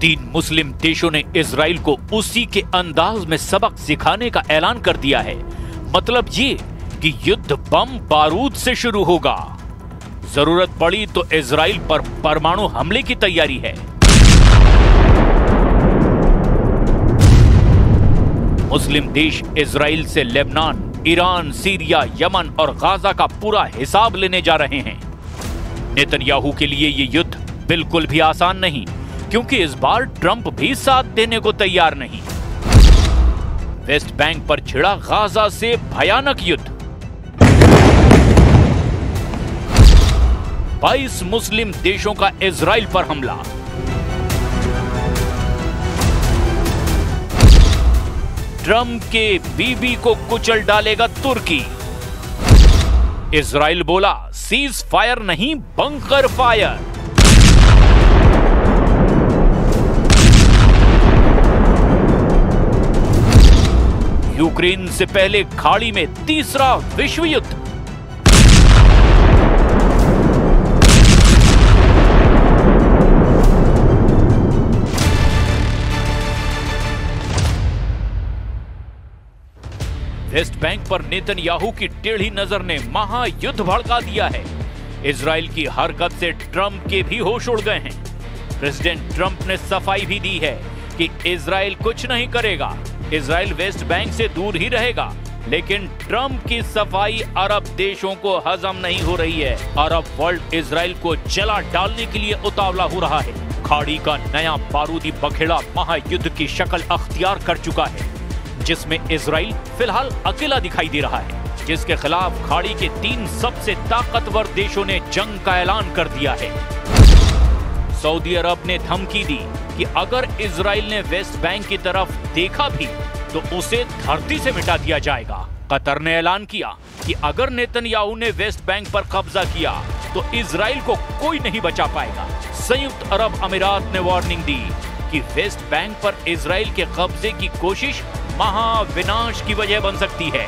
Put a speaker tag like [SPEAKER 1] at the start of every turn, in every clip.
[SPEAKER 1] तीन मुस्लिम देशों ने इजराइल को उसी के अंदाज में सबक सिखाने का ऐलान कर दिया है। मतलब ये कि युद्ध बम बारूद से शुरू होगा। जरूरत पड़ी तो इजराइल पर परमाणु हमले की तैयारी है। मुस्लिम देश इजराइल से लेबनान, ईरान, सीरिया, यमन और गाजा का पूरा हिसाब लेने जा रहे हैं। नेतन्याहू के लिए ये युद्ध बिल्कुल भी आसान नहीं, क्योंकि इस बार ट्रंप भी साथ देने को तैयार नहीं। वेस्ट बैंक पर छिड़ा गाजा से भयानक युद्ध। 22 मुस्लिम देशों का इजराइल पर हमला। ट्रंप के बीबी को कुचल डालेगा तुर्की। इजराइल बोला सीज फायर नहीं, बंकर फायर। यूक्रेन से पहले खाड़ी में तीसरा विश्व युद्ध। वेस्ट बैंक पर नेतन्याहू की टेढ़ी नजर ने महायुद्ध भड़का दिया है। इजराइल की हरकत से ट्रंप के भी होश उड़ गए हैं। प्रेसिडेंट ट्रंप ने सफाई भी दी है कि इजराइल कुछ नहीं करेगा, इजराइल वेस्ट बैंक से दूर ही रहेगा। लेकिन ट्रंप की सफाई अरब देशों को हजम नहीं हो रही है। अरब वर्ल्ड इजराइल को जला डालने के लिए उतावला हो रहा है। खाड़ी का नया बारूदी बखेड़ा महायुद्ध की शक्ल अख्तियार कर चुका है, जिसमें इजराइल फिलहाल अकेला दिखाई दे रहा है, जिसके खिलाफ खाड़ी के 3 सबसे ताकतवर देशों ने जंग का ऐलान कर दिया है। सऊदी अरब ने धमकी दी कि अगर इजराइल ने वेस्ट बैंक की तरफ देखा भी तो उसे धरती से मिटा दिया जाएगा। कतर ने ऐलान किया कि अगर नेतन्याहू ने वेस्ट बैंक पर कब्जा किया तो इजराइल को कोई नहीं बचा पाएगा। संयुक्त अरब अमीरात ने वार्निंग दी कि वेस्ट बैंक पर इजराइल के कब्जे की कोशिश महाविनाश की वजह बन सकती है।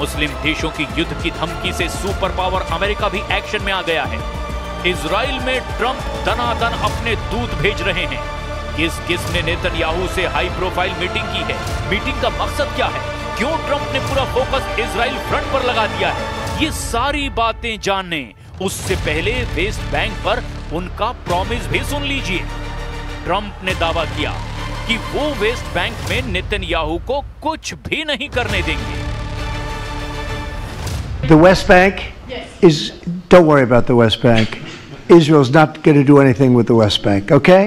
[SPEAKER 1] मुस्लिम देशों की युद्ध की धमकी से सुपर पावर अमेरिका भी एक्शन में आ गया है। इजराइल में ट्रंप दनादन अपने दूत भेज रहे हैं। किस ने नेतन्याहू से हाई प्रोफाइल मीटिंग की है? मीटिंग का मकसद क्या है? क्यों ट्रंप ने पूरा फोकस इजराइल फ्रंट पर लगा दिया है? ये सारी बातें जानने उससे पहले वेस्ट बैंक पर उनका प्रॉमिस भी सुन लीजिए। ट्रंप ने दावा किया कि वो वेस्ट बैंक में नेतन्याहू को कुछ भी नहीं करने देंगे।
[SPEAKER 2] The West Bank is, don't worry about the West Bank. Israel's not going to do anything with the West Bank, okay?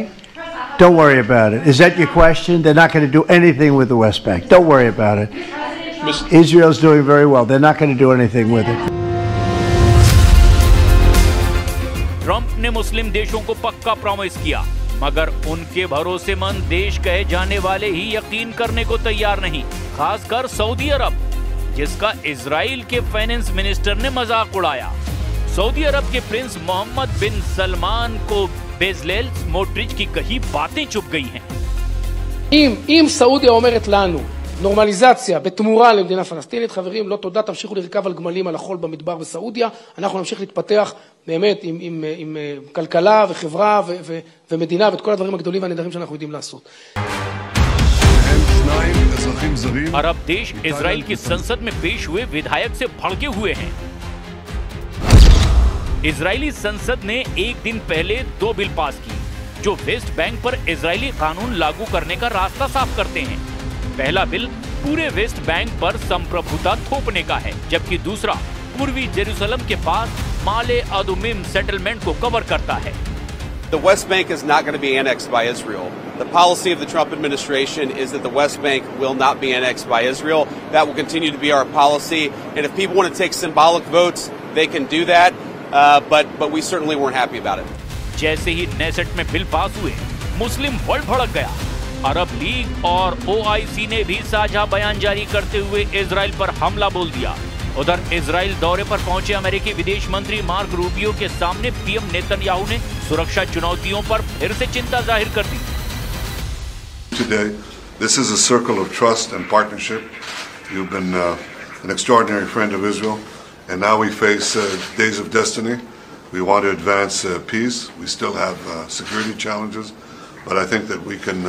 [SPEAKER 2] Don't worry about it. Is that your question? They're not going to do anything with the West Bank. Don't worry about it. Israel's doing very well. They're not going to do anything with it.
[SPEAKER 1] Trump ने मुस्लिम देशों को पक्का promise किया, मगर उनके भरोसेमंद देश कहे जाने वाले ही यकीन करने को तैयार नहीं, खासकर सऊदी अरब, जिसका इजराइल के फाइनेंस मिनिस्टर ने मजाक उड़ाया। सऊदी अरब के प्रिंस मोहम्मद बिन सलमान को बेजलेल स्मोट्रिच की कही बातें चुप गई हैं।
[SPEAKER 3] אם סעודיה אומרת לנו נורמליזציה בתמורה למדינה פלסטינית, חברים, לא תודה, תמשיכו לרכב על גמלים על החול במדבר בסעודיה, אנחנו נמשיך להתפתח באמת עם כלכלה וחברה ומדינה ואת כל הדברים הגדולים והנהדרים שאנחנו יודעים לעשות.
[SPEAKER 1] अरब देश इजराइल की संसद में पेश हुए विधायक से भड़के हुए हैं। इजरायली संसद ने एक दिन पहले 2 बिल पास की जो वेस्ट बैंक पर इजरायली कानून लागू करने का रास्ता साफ करते हैं। पहला बिल पूरे वेस्ट बैंक पर संप्रभुता थोपने का है, जबकि दूसरा पूर्वी जेरूसलम के पास माले अदुमिम सेटलमेंट को कवर करता है।
[SPEAKER 4] The West Bank is not going to be annexed by Israel. The policy of the Trump administration is that the West Bank will not be annexed by Israel. That will continue to be our policy. And if people want to take symbolic votes, they can do that. But we certainly weren't happy about it.
[SPEAKER 1] जैसे ही Knesset में bill pass हुए, मुस्लिम world भड़क गया। अरब league और OIC ने भी साझा बयान जारी करते हुए इजराइल पर हमला बोल दिया। उधर इजराइल दौरे पर पहुंचे अमेरिकी विदेश मंत्री मार्क रूबियो के सामने पीएम नेतन्याहू ने सुरक्षा चुनौतियों पर फिर से चिंता जाहिर कर दी।
[SPEAKER 5] Today, this is a circle of trust and partnership. You've been an extraordinary friend of Israel, and now we face days of destiny. We want to advance peace. We still have security challenges, but I think that we can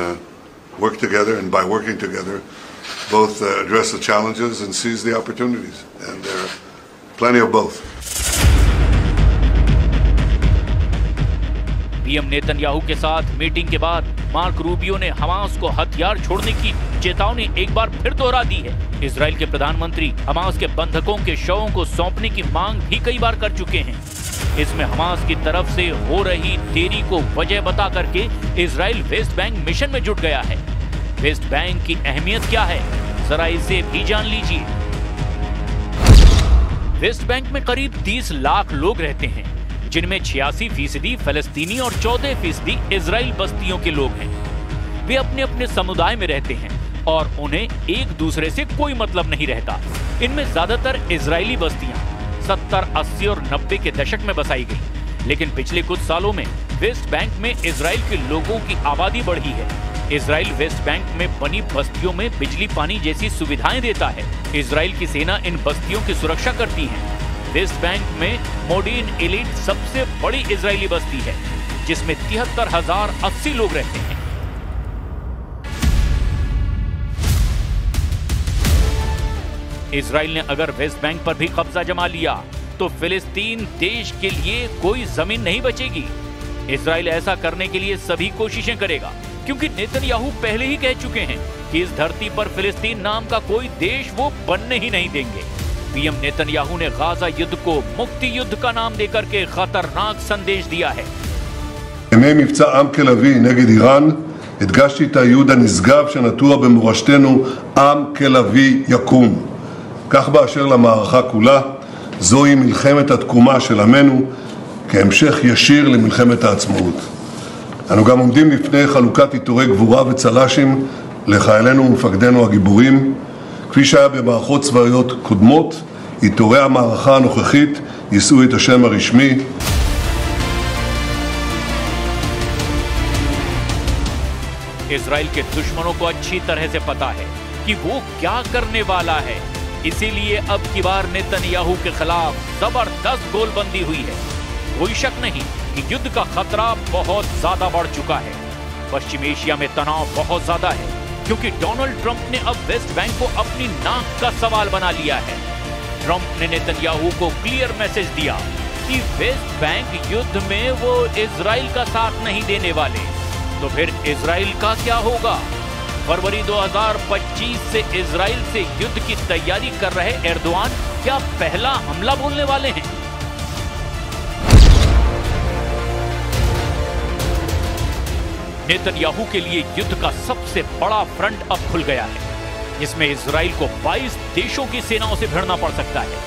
[SPEAKER 5] work together, and by working together, both address the challenges and seize the opportunities. And there are plenty of both.
[SPEAKER 1] PM Netanyahu के साथ meeting के बाद mark Rubio ने Hamas को हथियार छोड़ने की चेतावनी एक बार फिर दोहरा दी है। इजराइल के प्रधानमंत्री हमास के बंधकों के शवों को सौंपने की मांग भी कई बार कर चुके हैं। इसमें हमास की तरफ से हो रही देरी को वजह बता करके इजराइल वेस्ट बैंक मिशन में जुट गया है। वेस्ट बैंक की अहमियत क्या है, जरा इसे भी जान लीजिए। वेस्ट बैंक में करीब 30 लाख लोग रहते हैं, जिनमें 86% फलस्तीनी और 14% इजराइल बस्तियों के लोग हैं। वे अपने अपने समुदाय में रहते हैं और उन्हें एक दूसरे से कोई मतलब नहीं रहता। इनमें ज्यादातर इजरायली बस्तियां 70, 80 और 90 के दशक में बसाई गई, लेकिन पिछले कुछ सालों में वेस्ट बैंक में इजराइल के लोगों की आबादी बढ़ी है। इजराइल वेस्ट बैंक में बनी बस्तियों में बिजली पानी जैसी सुविधाएं देता है। इजराइल की सेना इन बस्तियों की सुरक्षा करती है। वेस्ट बैंक में मोडीन एलिट सबसे बड़ी इजरायली बस्ती है, जिसमें 73,080 लोग रहते हैं। इजराइल ने अगर वेस्ट बैंक पर भी कब्जा जमा लिया तो फिलिस्तीन देश के लिए कोई जमीन नहीं बचेगी। इजराइल ऐसा करने के लिए सभी कोशिशें करेगा, क्योंकि नेतन्याहू पहले ही कह चुके हैं कि इस धरती पर फिलिस्तीन नाम का कोई देश वो बनने ही नहीं देंगे। पीएम नेतन्याहू ने गाजा युद्ध को मुक्ति युद्ध का नाम देकर के खतरनाक संदेश दिया है।
[SPEAKER 5] ימי מבצע עם כלבי נגד איראן הדגשתי את הייעוד הנשגב שנטוע במורשתנו עם כלבי יקום. כך באשר למערכה כולה, זוהי מלחמת התקומה של עמנו כהמשך ישיר למלחמת העצמאות. אנו גם עומדים לפני חלוקת עיטורי גבורה וצל"שים לחיילינו ומפקדינו הגיבורים. כפי שהיה במערכות צבאיות קודמות, עיטורי המערכה הנוכחית יישאו את השם הרשמי.
[SPEAKER 1] इजराइल के दुश्मनों को अच्छी तरह से पता है कि वो क्या करने वाला है, इसीलिए अब की बार नेतन्याहू के खिलाफ जबरदस्त गोलबंदी हुई है। कोई शक नहीं कि युद्ध का खतरा बहुत ज्यादा बढ़ चुका है। पश्चिम एशिया में तनाव बहुत ज्यादा है, क्योंकि डोनाल्ड ट्रंप ने अब वेस्ट बैंक को अपनी नाक का सवाल बना लिया है। ट्रंप ने नेतन्याहू को क्लियर मैसेज दिया कि वेस्ट बैंक युद्ध में वो इजराइल का साथ नहीं देने वाले। तो फिर इजराइल का क्या होगा? फरवरी 2025 से इजराइल से युद्ध की तैयारी कर रहे एर्दोआन क्या पहला हमला बोलने वाले हैं? नेतन्याहू के लिए युद्ध का सबसे बड़ा फ्रंट अब खुल गया है, जिसमें इजराइल को 22 देशों की सेनाओं से भिड़ना पड़ सकता है।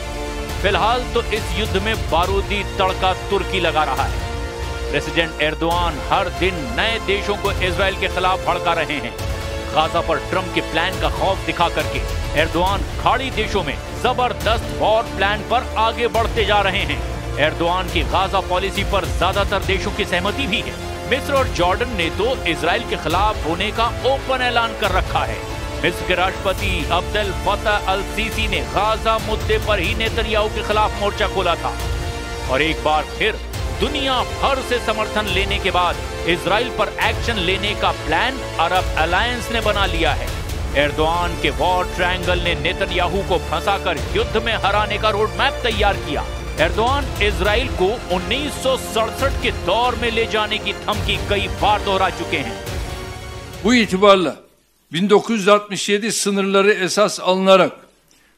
[SPEAKER 1] फिलहाल तो इस युद्ध में बारूदी तड़का तुर्की लगा रहा है। प्रेसिडेंट एर्दोआन हर दिन नए देशों को इजराइल के खिलाफ भड़का रहे हैं। गाजा पर ट्रंप के प्लान का खौफ दिखा करके एर्दोआन खाड़ी देशों में जबरदस्त वॉर प्लान पर आगे बढ़ते जा रहे हैं। एर्दोआन की गाजा पॉलिसी पर ज्यादातर देशों की सहमति भी है। मिस्र और जॉर्डन ने तो इजराइल के खिलाफ होने का ओपन ऐलान कर रखा है। मिस्र के राष्ट्रपति अब्देल फतह अल सीसी ने गाजा मुद्दे पर ही नेतन्याहू के खिलाफ मोर्चा खोला था। और एक बार फिर दुनिया भर से समर्थन लेने के बाद इजराइल पर एक्शन लेने का प्लान अरब अलायंस ने बना लिया है। एर्दोआन के वॉर ट्रायंगल ने नेतन्याहू को फंसाकर युद्ध में हराने का रोड मैप तैयार किया। एर्दोआन इजराइल को 1967 के दौर में ले जाने की धमकी कई बार दोहरा चुके हैं।
[SPEAKER 6] Bu itibarla 1967 sınırları esas alınarak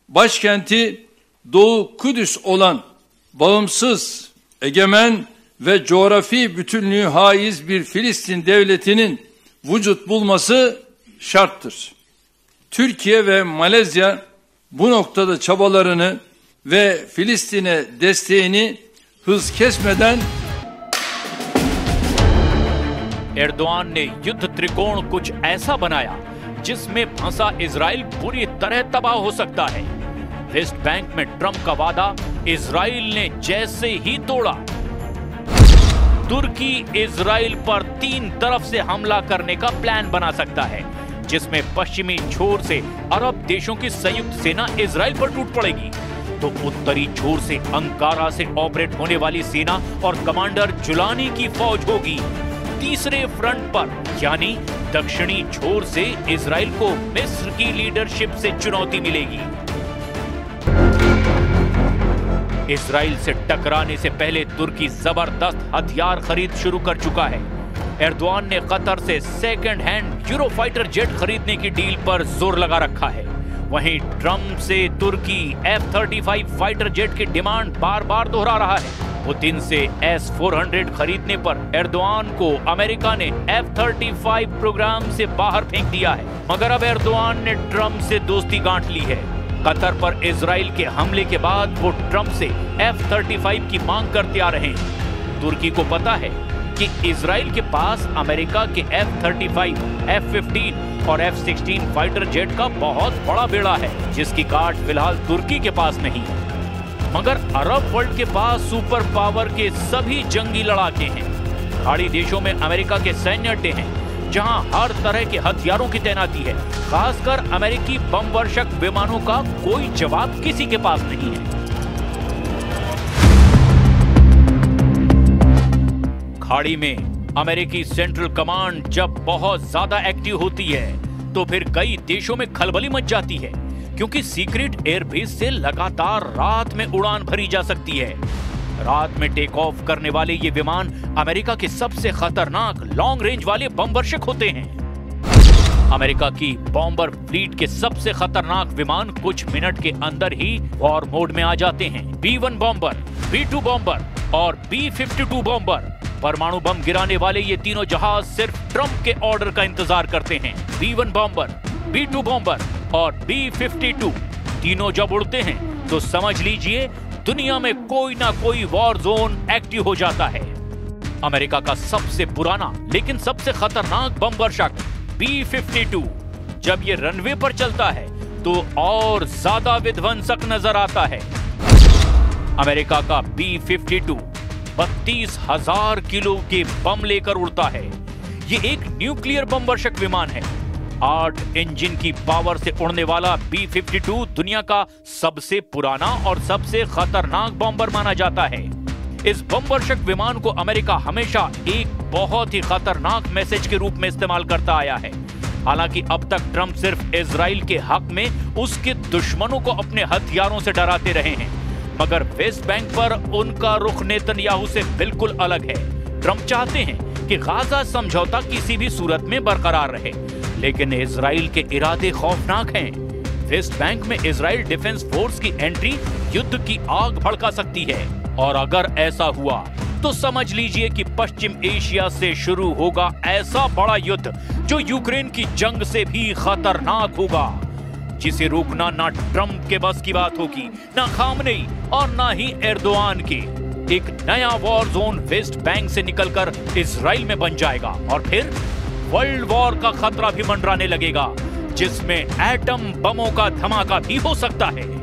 [SPEAKER 6] başkenti Doğu Kudüs olan bağımsız, egemen ve coğrafi bütünlüğü haiz bir Filistin devletinin vücut bulması şarttır. Türkiye ve Malezya bu noktada çabalarını ve Filistin'e desteğini hız kesmeden
[SPEAKER 1] Erdogan ने युद्ध त्रिकोण कुछ ऐसा बनाया जिसमें फंसा Israel पूरी तरह तबाह हो सकता है। वेस्ट बैंक में ट्रंप का वादा इजराइल ने जैसे ही तोड़ा, तुर्की इजराइल पर 3 तरफ से हमला करने का प्लान बना सकता है, जिसमें पश्चिमी छोर से अरब देशों की संयुक्त सेना इजराइल पर टूट पड़ेगी, तो उत्तरी छोर से अंकारा से ऑपरेट होने वाली सेना और कमांडर जुलानी की फौज होगी। तीसरे फ्रंट पर यानी दक्षिणी छोर से इजराइल को मिस्र की लीडरशिप से चुनौती मिलेगी। इजराइल से टकराने से पहले तुर्की जबरदस्त हथियार खरीद शुरू कर चुका है। एर्दोआन ने कतर से सेकंड हैंड यूरोफाइटर जेट खरीदने की डील पर जोर लगा रखा है। वहीं ट्रंप से तुर्की F-35 फाइटर जेट की डिमांड बार बार दोहरा रहा है। पुतिन से S-400 खरीदने पर एर्दोआन को अमेरिका ने F-35 प्रोग्राम से बाहर फेंक दिया है, मगर अब एर्दोआन ने ट्रंप से दोस्ती गांठ ली है। कतर पर इजराइल के हमले के बाद वो ट्रंप से F-35 की मांग करते आ रहे हैं। तुर्की को पता है कि इजराइल के पास अमेरिका के F-35, F-15 और F-16 फाइटर जेट का बहुत बड़ा बेड़ा है, जिसकी काट फिलहाल तुर्की के पास नहीं है। मगर अरब वर्ल्ड के पास सुपर पावर के सभी जंगी लड़ाके हैं। खाड़ी देशों में अमेरिका के सैन्य अड्डे हैं, जहां हर तरह के हथियारों की तैनाती है। खासकर अमेरिकी बम वर्षक विमानों का कोई जवाब किसी के पास नहीं है। खाड़ी में अमेरिकी सेंट्रल कमांड जब बहुत ज्यादा एक्टिव होती है तो फिर कई देशों में खलबली मच जाती है, क्योंकि सीक्रेट एयरबेस से लगातार रात में उड़ान भरी जा सकती है। रात में टेक ऑफ करने वाले ये विमान अमेरिका के सबसे खतरनाक लॉन्ग रेंज वाले बम वर्षक होते हैं। अमेरिका की बॉम्बर फ्लीट के सबसे खतरनाक विमान कुछ मिनट के अंदर ही वॉर मोड में आ जाते हैं। B-1 बॉम्बर, B-2 बॉम्बर और B-52 बॉम्बर, परमाणु बम गिराने वाले ये तीनों जहाज सिर्फ ट्रंप के ऑर्डर का इंतजार करते हैं। B-1 बॉम्बर, B-2 बॉम्बर और B-52 तीनों जब उड़ते हैं तो समझ लीजिए दुनिया में कोई ना कोई वॉर जोन एक्टिव हो जाता है। अमेरिका का सबसे पुराना लेकिन सबसे खतरनाक बम वर्षक B-52 जब ये रनवे पर चलता है तो और ज्यादा विध्वंसक नजर आता है। अमेरिका का B-52 32,000 किलो के बम लेकर उड़ता है। ये एक न्यूक्लियर बम वर्षक विमान है। 8 इंजन की पावर से उड़ने वाला B-52 दुनिया का सबसे पुराना और सबसे खतरनाक बॉम्बर माना जाता है। इस बम वर्षक विमान को अमेरिका हमेशा एक बहुत ही खतरनाक मैसेज के रूप में इस्तेमाल करता आया है। हालांकि अब तक ट्रंप सिर्फ इजराइल के हक में उसके दुश्मनों को अपने हथियारों से डराते रहे हैं, मगर वेस्ट बैंक पर उनका रुख नेतन्याहू से बिल्कुल अलग है। ट्रंप चाहते हैं कि गाजा समझौता किसी भी सूरत में बरकरार रहे, लेकिन इजराइल के इरादे खौफनाक हैं। वेस्ट बैंक में इजराइल डिफेंस फोर्स की एंट्री युद्ध की आग भड़का सकती है, और अगर ऐसा हुआ तो समझ लीजिए कि पश्चिम एशिया से शुरू होगा ऐसा बड़ा युद्ध जो यूक्रेन की जंग से भी खतरनाक होगा, जिसे रोकना ना ट्रंप के बस की बात होगी, ना खामनेई और ना ही एर्दोआन की। एक नया वॉर जोन वेस्ट बैंक से निकलकर इजराइल में बन जाएगा, और फिर वर्ल्ड वॉर का खतरा भी मंडराने लगेगा, जिसमें एटम बमों का धमाका भी हो सकता है।